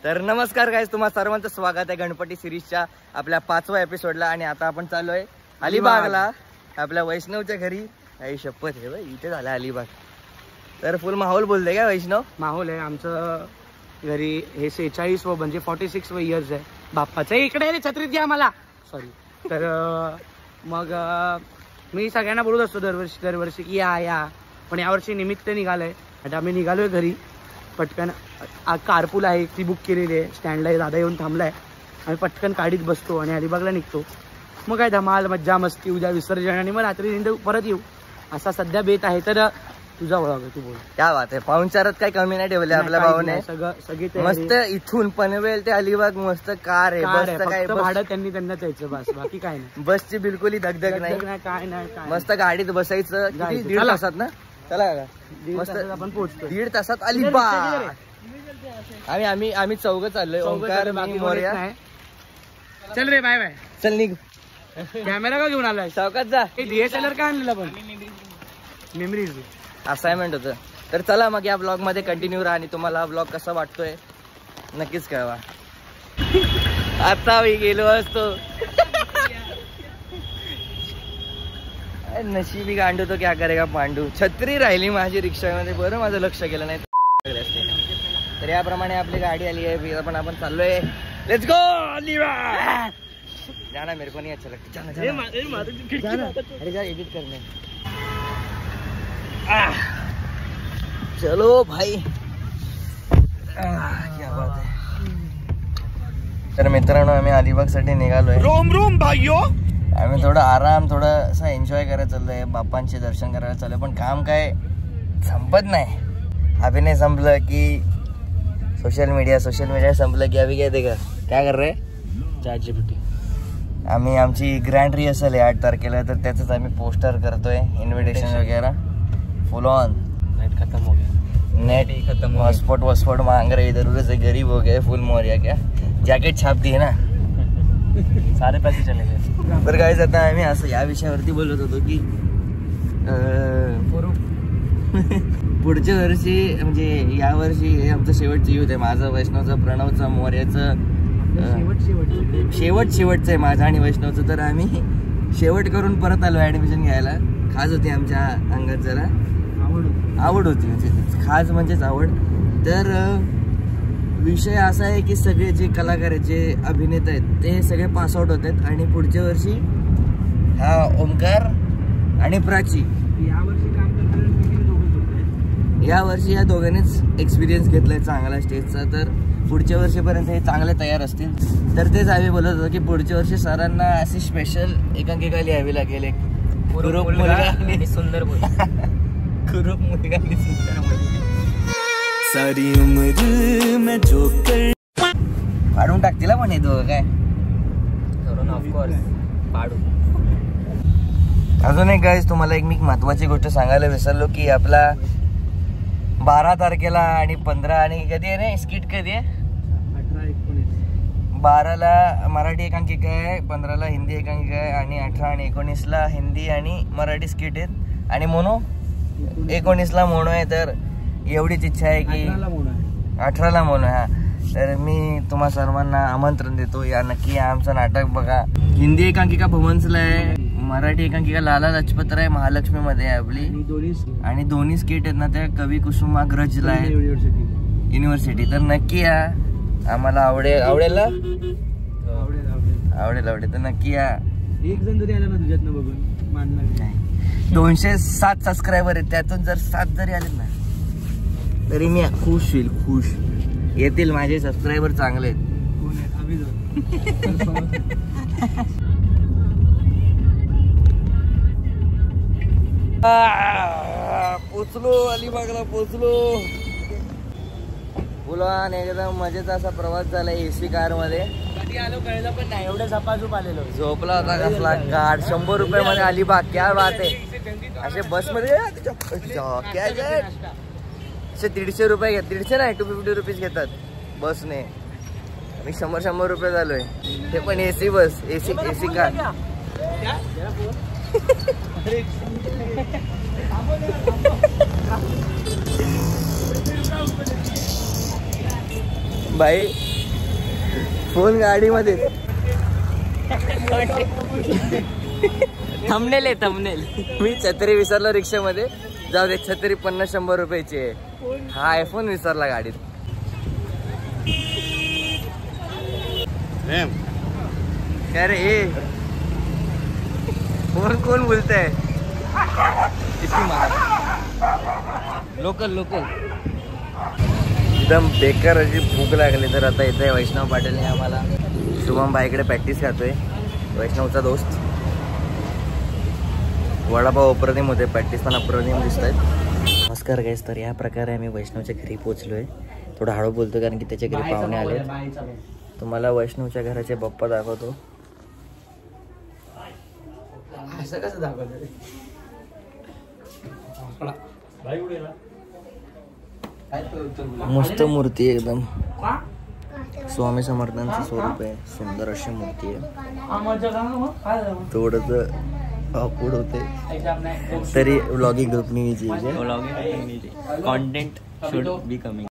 तर नमस्कार गाईज, तुम्हा सर्वांचं स्वागत आहे गणपती सिरीजच्या आपल्या 5व्या एपिसोडला. आणि आता आपण चाललोय अलिबागला, आपल्या वैष्णवच्या घरी. आई शपथ आहे बाई, इथे झाला अलिबाग. तर फुल माहोल बोलते का वैष्णव? माहोल आहे आमचं घरी. हे 46 म्हणजे 46 इयर्स आहे बाप्पाचं. इकडे रे छत्रीत घ्या मला, सॉरी. तर मग मी सगळ्यांना बोलत असतो दरवर्षी की या, पण यावर्षी निमित्त निघालंय. आता आम्ही निघालोय घरी पटकन. कारपूल आहे ती बुक केलेली आहे, स्टँडला दादा येऊन थांबलाय. आम्ही पटकन गाडीत बसतो आणि अलिबागला निघतो. मग काय धमाल मज्जा मस्ती, उद्या विसर्जन आणि मग रात्री परत येऊ, असा सध्या बेत आहे. तर तुझा ओळख तू बोल. क्या बात आहे, पाहुणचारात काही कमी नाही ठेवले आपल्या भावाने. सगळी मस्त इथून पनवेल ते अलिबाग मस्त कार आहे. भाडं त्यांनी द्यायचं बस, बाकी काय नाही. बसची बिलकुल धगधग नाही, काय नाही. मस्त गाडीत बसायचं. 1.5 तासात ना? चला मस्त आपण पोहोचतो 1.5 तासात अलिबाग. आम्ही चौघ चाललोय. ओंकार, मोरया. चल रे, बाय बाय. चल निघ. कॅमेरा का घेऊन आलाय? चौकात जा. DSLR का आणलेला? पण मेमरीज असाइनमेंट होतं. तर चला मग या ब्लॉग मध्ये कंटिन्यू राहा आणि तुम्हाला हा ब्लॉग कसा वाटतोय नक्कीच कळवा. आता मी गेलो असतो. नशीबी गांडू तो क्या करेगा पांडू. छत्री राहिली माझी रिक्षामध्ये, बरं माझं लक्ष गेलं नाही. तर याप्रमाणे आपली गाडी आली आहे, पण आपण चाललोय. Let's go Alibag. जाना मेरे को नहीं अच्छा लगता. अरे जा एडिट करने. चलो भाई, क्या बात आहे. तर मित्रांनो, आम्ही अलिबाग साठी निघालोय. रोम रोम भाइयो. आम्ही थोडं आराम, थोडंसं एन्जॉय करायला चाललोय. बाप्पांचे दर्शन करायला चाललोय. पण काम काय संपत नाही. अभिनय संपलं की सोशल मीडिया संपलं की अभी काय देखा काय कर रहे ChatGPT. आम्ही आमची ग्रँड रिहर्सल आहे 8 तारखेला, तर त्याचंच आम्ही पोस्टर करतोय, इन्व्हिटेशन वगैरह फुल ऑन. नेट खत्म हो गया. नेट ही खत्म. हॉटस्पॉट मांग रहे इधर उधर से, गरीब हो गए. फुल मोरिया क्या जॅकेट छाप दिए ना, सारे पैसे चले गए. बरं काय, आता आम्ही असं या विषयावरती बोलत होतो की पुढच्या वर्षी म्हणजे या वर्षी हे आमचं शेवटचं युथ आहे. माझं, वैष्णवचं, प्रणवचं, मोर्याचं शेवटचं आहे माझं आणि वैष्णवचं. तर आम्ही शेवट करून परत आलो ऍडमिशन घ्यायला. खास होती आमच्या अंगात, जरा आवड होती, म्हणजे खास म्हणजेच आवड. तर विषय असा आहे की सगळे जे कलाकार आहेत, जे अभिनेता आहेत, ते सगळे पासआउट होत आहेत. आणि पुढच्या वर्षी हा ओंकार आणि प्राची या वर्षी या दोघांनीच एक्सपिरियन्स घेतलाय चांगला स्टेजचा. तर पुढच्या वर्षीपर्यंत हे चांगले तयार असतील. तर तेच आम्ही बोलत होतो की पुढच्या वर्षी सरांना अशी स्पेशल एकांकिका लिहावी लागेल. एक कुरूप मुलगा आणि सुंदर मुलगा. कुरूप मुलगा आणि सुंदर मुलगी. सारी उम्र मैं जो कर फाडून टाकतील पण हे दोघं काय करून, ऑफकोर्स फाडू. अजून एक गाईज, तुम्हाला एक मी महत्वाची गोष्ट सांगायला विसरलो की आपला 12 तारखेला आणि 15 आणि कधी आहे ना स्किट, कधी आहे? 12ला मराठी एकांकिका आहे, 15ला हिंदी एकांकिका आहे आणि 18 आणि 19ला हिंदी आणि मराठी स्किट आहेत. आणि मोनो 19ला मोनो आहे. तर एवढीच इच्छा आहे की 18ला मोनो. हा, तर मी तुम्हा सर्वांना आमंत्रण देतो, या नक्की आमचं नाटक बघा. हिंदी एकांकिका भुवन्सला आहे, मराठी एकांकिका लाला लजपतराय महालक्ष्मी मध्ये आहे आपली. आणि दोन्ही स्किट आहेत ना त्या कवी कुसुमाग्रजला आहे, युनिव्हर्सिटी. तर नक्की या, आम्हाला आवडेल. तर नक्की या. एक जण जरी आला ना तुझ्यातनं बघून मानणार नाही. 207 सबस्क्रायबर आहेत, त्यातून जर 7 जरी आले ना तरी मी खुश होईल. खुश येतील, माझे सबस्क्रायबर चांगले आहेत. पोचलो, अलिबागला पोचलो. फुलान एकदम मजेचा असा प्रवास झाला AC कार मध्ये. कधी आलो कळलं पण नाही, एवढं झपाझूप आलेलो. झोपला होता कसला गाड. 100 रुपये मध्ये अलिबाग, क्या बात आहे. असे बस मध्ये असे 150 रुपये घेत, 150 नाही 250 रुपीज घेतात बसने. मी 100 रुपये झालोय. ते पण AC बस, AC कार. बाई फोन गाडीमध्ये. थंबनेल आहे थंबनेल. मी छत्री विसरलो रिक्षामध्ये. जाऊ दे, छत्री 50-100 रुपयाची आहे. हा आयफोन विसरला गाडीत. काय रे फोन कोण बोलतंय? Local local. एकदम बेकार अशी भूक लागली. तर आता इथे वैष्णव पाटीलने आम्हाला शुभम बाईकडे प्रॅक्टिस करतोय. वैष्णवचा दोस्त. वडापाव अप्रतिम होते, प्रॅक्टिस पण अप्रतिम दिसत आहेत. नमस्कार गाईस. तर या प्रकारे आम्ही वैष्णवच्या घरी पोहोचलोय. थोडं हळू बोलतो कारण की त्याच्या घरी पाहुणे आले. तुम्हाला वैष्णवच्या घराचे बाप्पा दाखवतो. असं कसं दाखवलं? मस्त मूर्ती आहे एकदम. स्वामी समर्थांचं स्वरूप आहे. सुंदर अशी मूर्ती आहे. थोडंच ऑकवर्ड होते तरी vlogging group content should be coming.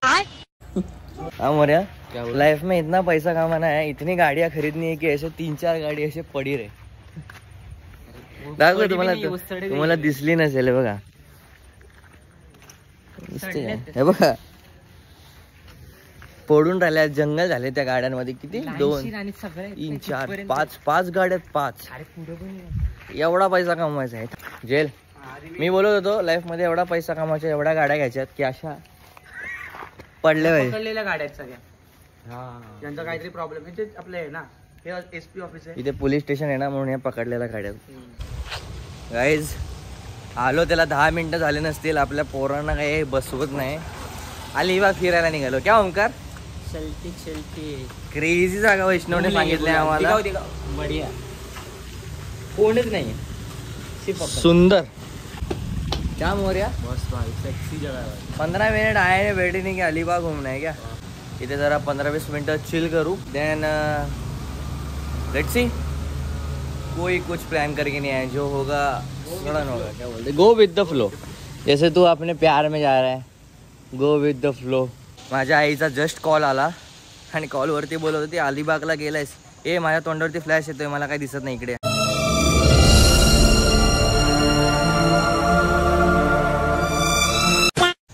हाँ मोरिया, लाइफ में इतना पैसा कमाना है, इतनी गाड़ियाँ खरीदनी है कि ऐसे 3-4 गाड़ी ऐसे पडी रे. दाखव तुम्हाला दिसली नसेल. बघा हे बघा पडून राहिल्या. जंगल झाले त्या गाड्यांमध्ये. किती 2, 3, 4, 5 गाड्यात 5. एवढा पैसा कमवायचा आहे. जेल. मी बोलत होतो लाईफ मध्ये एवढा पैसा कमवायचा, एवढ्या गाड्या घ्यायच्यात की अशा पडल्या पकडलेल्या गाड्या आहेत सगळ्या. ज्यांचा काहीतरी प्रॉब्लेम आहे ते आपले आहे ना, हे SP ऑफिस आहे. इथे पोलीस स्टेशन आहे ना, म्हणून या पकडलेल्या गाड्या. गाईज आलो त्याला 10 मिनिटं झाले नसतील. आपल्या पोरांना काही बसवत नाही. अलिबाग फिरायला निघालो. क्या ओमकार? क्रेझी जागा वैष्णवने सांगितले आम्हाला. बढिया. कोणच नाही. सुंदर. क्या मोरिया? मस्त सेक्सी जगह है. 15 मिनट आए हैं बैठे नहीं कि अलीबाग घूमना है क्या? इधर जरा 15-20 मिनट चिल करूँ. Then let's see. कोई कुछ प्लान करके नहीं आया. जो होगा सडन होगा. क्या बोलते? Go with the flow. जैसे तू अपने प्यार में जा रहा है, गो विद द फ्लो. माझ्या आईचा जस्ट कॉल आला आणि कॉलवरती बोलत होती अलिबागला गेलायस. माझ्या तोंडावरती फ्लॅश येतोय, मला काही दिसत नाही इकडे.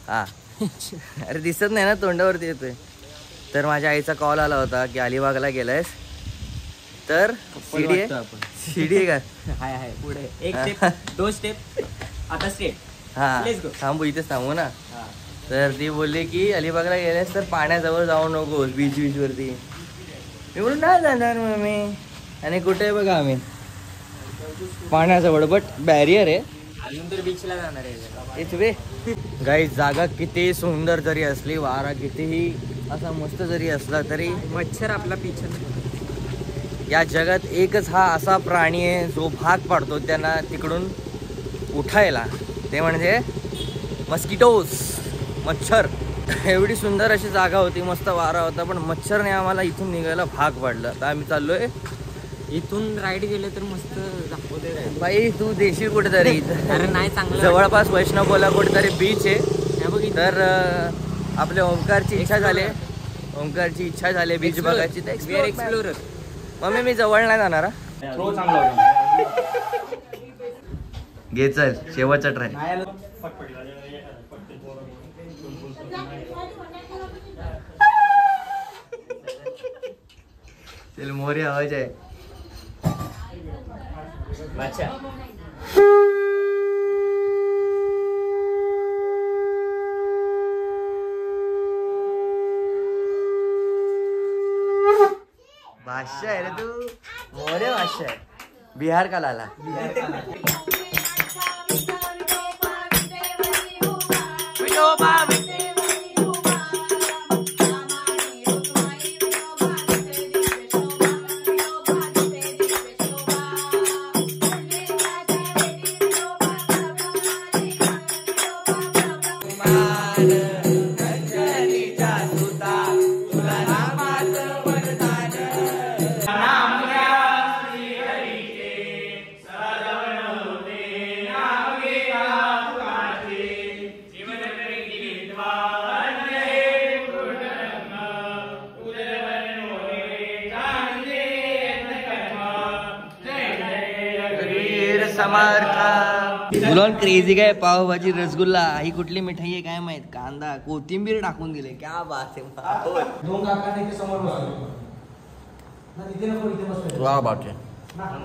हा अरे दिसत नाही ना, तोंडावरती येतोय. तर माझ्या आईचा कॉल आला होता की अलिबागला गेलायस. तर सीडी आहे का? हाय पुढे 1 स्टेप 2 स्टेप आता स्ट्रेट. हा थांबू, इथेच थांबू ना. तर ती बोलली की अलिबागला गेलास तर पाण्याजवळ जाऊ नकोस, बीच वरती. मी बोलू नाही जाणार मम्मी. आणि कुठे बघा आम्ही पाण्याजवळ, बट बॅरियर आहे. अजून तर बीचला जाणार आहे. इथे गाई जागा किती सुंदर जरी असली, वारा कितीही असा मस्त जरी असला तरी मच्छर आपला पिछा. या जगात एकच हा असा प्राणी आहे जो भाग पाडतो त्यांना तिकडून उठायला. ते म्हणजे मस्किटोज, मच्छर. एवढी सुंदर अशी जागा होती, मस्त वारा होता, पण मच्छरने आम्हाला इथून निघायला भाग पाडलं. आता आम्ही चाललोय. इथून राईड गेले तर मस्त दाखवते. बाई तू देशील कुठेतरी. अरे नाही, चांगलं जवळपास वैष्णवला कुठेतरी बीच आहे. तर आपल्या ओंकारची इच्छा झाली बीच बघायची. एक्सप्लोरर. मम्मी मी जवळ नाही जाणार. घे चल, शेवटचा ट्राय. चल मोरी आवाज आहे. भाषा आहे रे तू. मोरे भाषा आहे. बिहार का लाला. समर्थ. बोलून क्रेझी काय पावभाजी रसगुल्ला ही कुठली मिठाई आहे काय माहित. कांदा कोथिंबीर टाकून दिले. क्या बात आहे. वा बात आहे.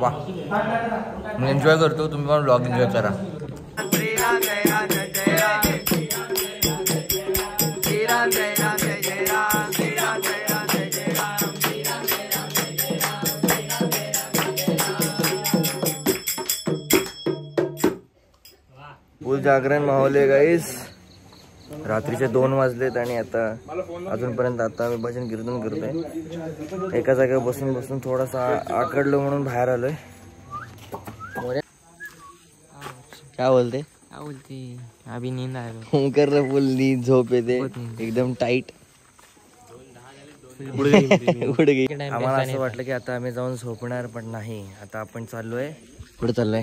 वा मी एन्जॉय करतो. तुम्ही पण ब्लॉग एन्जॉय करा. फुल जागरण माहोल आहे गाईस. रात्रीचे 2 वाजलेत आणि आता अजूनपर्यंत आता आम्ही भजन कीर्तन करतोय. एका जागेवर बसून बसून थोडासा आकडलो म्हणून बाहेर आलोय. काय बोलते अभी नींद आहे. ओंकार फुल नींद झोप येते एकदम टाईट. आम्हाला असं वाटलं की आता आम्ही जाऊन झोपणार पण नाही. आता आपण चाललोय. कुठे चाललोय.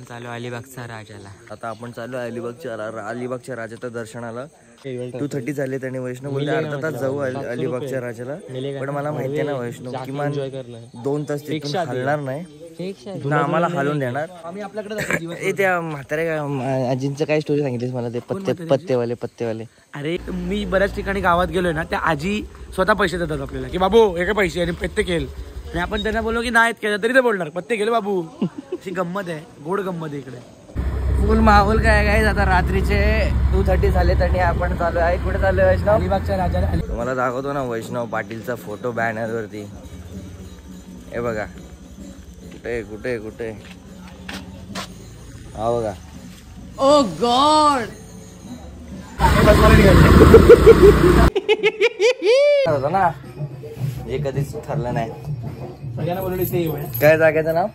चालू अलिबागचा राजाला. आता आपण चालू अलिबागच्या राजाच्या दर्शनाला. 2:30 झालेत आणि वैष्णव बोलते अर्धा तास जाऊ अलिबागच्या राजाला. पण मला माहिती आहे ना वैष्णव किमान 2 तास तिथून हलणार नाही ना. आम्हाला हालून देणार. आम्ही आपल्याकडे त्या म्हाताऱ्या आजींचं काय स्टोरी सांगितलीस मला. ते पत्तेवाले. अरे मी बऱ्याच ठिकाणी गावात गेलोय ना, त्या आजी स्वतः पैसे देतात आपल्याला की बाबू हे काय पैसे आणि पत्ते केल. आणि आपण त्यांना बोललो की नाहीत केलं तरी ते बोलणार पत्ते केले बाबू. अशी गंमत आहे. गोड गंमत आहे इकडे. फुल माहोल काय आता रात्रीचे 2:30 झालेत आणि आपण चालू आहे. कुठे चालू आहे वैष्णव. अलिबागच्या राजाला. तुम्हाला दाखवतो ना वैष्णव पाटीलचा फोटो बॅनर वरती. हे बघा कुठे हा बघा. ओ गॉड. होतं ना हे कधीच ठरलं नाही. सगळ्यांना बोलवले. काय जागेचं नाव.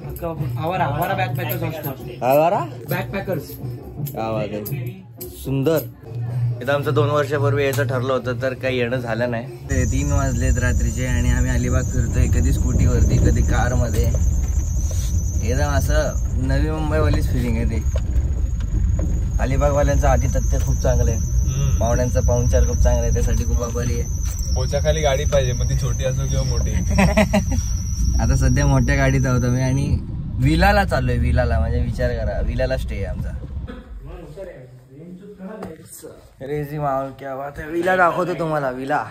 आवारा बॅकपॅकर्स असतो. आवारा बॅकपॅकर्स. आवाज आहे सुंदर. इथं आमचं 2 वर्षापूर्वी यायचं ठरलं होतं तर काही येणं झालं नाही. 3 वाजलेत रात्रीचे आणि आम्ही अलिबाग फिरतोय. कधी स्कूटीवरती कधी कारमध्ये. एकदम असं नवी मुंबईवालीच फिलिंग आहे ते. अलिबागवाल्यांचं आतिथ्य खूप चांगलं आहे. पाहुण्यांचा पाहुणचार खूप चांगला आहे. त्यासाठी खूप आभारी आहे. पोचाखाली गाडी पाहिजे मग ती छोटी असो किंवा मोठी. आता सध्या मोठ्या गाडीत आहोत आम्ही आणि विलाला चाललोय. विलाला म्हणजे विचार करा विलाला स्टे आहे आमचा. क्रेझी माहोल क्या बात है. विला दाखवतो तुम्हाला. विला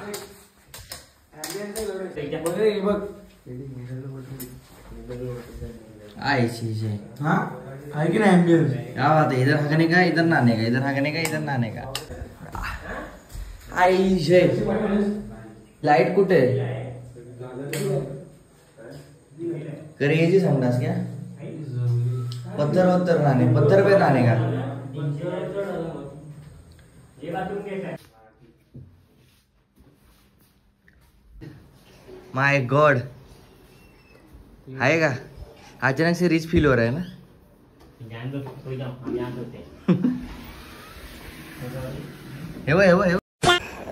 आहे की नाही एम्बियन्स. क्या बात है. इधर हगने का इधर नहाने का. इधर हगने का इधर नहाने का. लाईट कुठे क्रेझी संडास क्या. पत्थर नहाने. पत्थर पे नहाने का. माय गॉड आहे का. अचानक से रिच फील हो रहा है ना.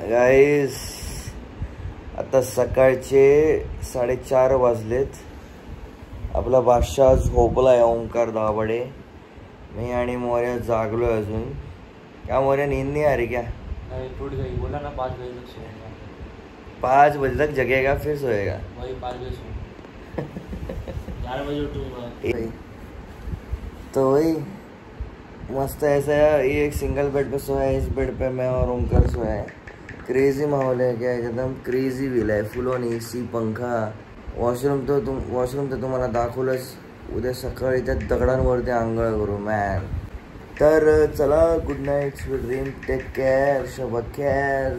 गाईस आता सकाळचे 4:30 वाजलेत. आपला बादशाह झोपलाय ओंकार दाभाडे. मी आणि मोर्या जागलोय अजून. क्या मोर्या नींद नहीं आ रही क्या. बोला ना 5 बजे 5 बजे तक जगेगा फिर सोएगा. वही 5 बजे 4 बजे उठूंगा. तो वही मस्त ऐसा है. ये एक सिंगल बेड पे सोया है. इस बेड पे मैं और ओंकार सोया है. क्रेजी माहौल है क्या. एकदम क्रेजी विल आहे. फुल ऑन AC पंखा. वॉशरूम तर तुम्हाला दाखवलंच. उद्या सकाळी त्या दगडांवरती आंघोळ करू मॅन. तर चला good night sweet dream. Take care. शब care.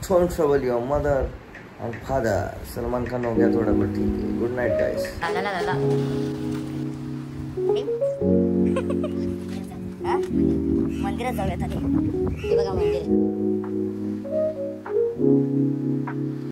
Don't trouble your mother and father. Salman Khan हो गया थोड़ा बहुत. ठीक है. Good night guys. मंदिरात जाऊयात. हे बघा मंदिर.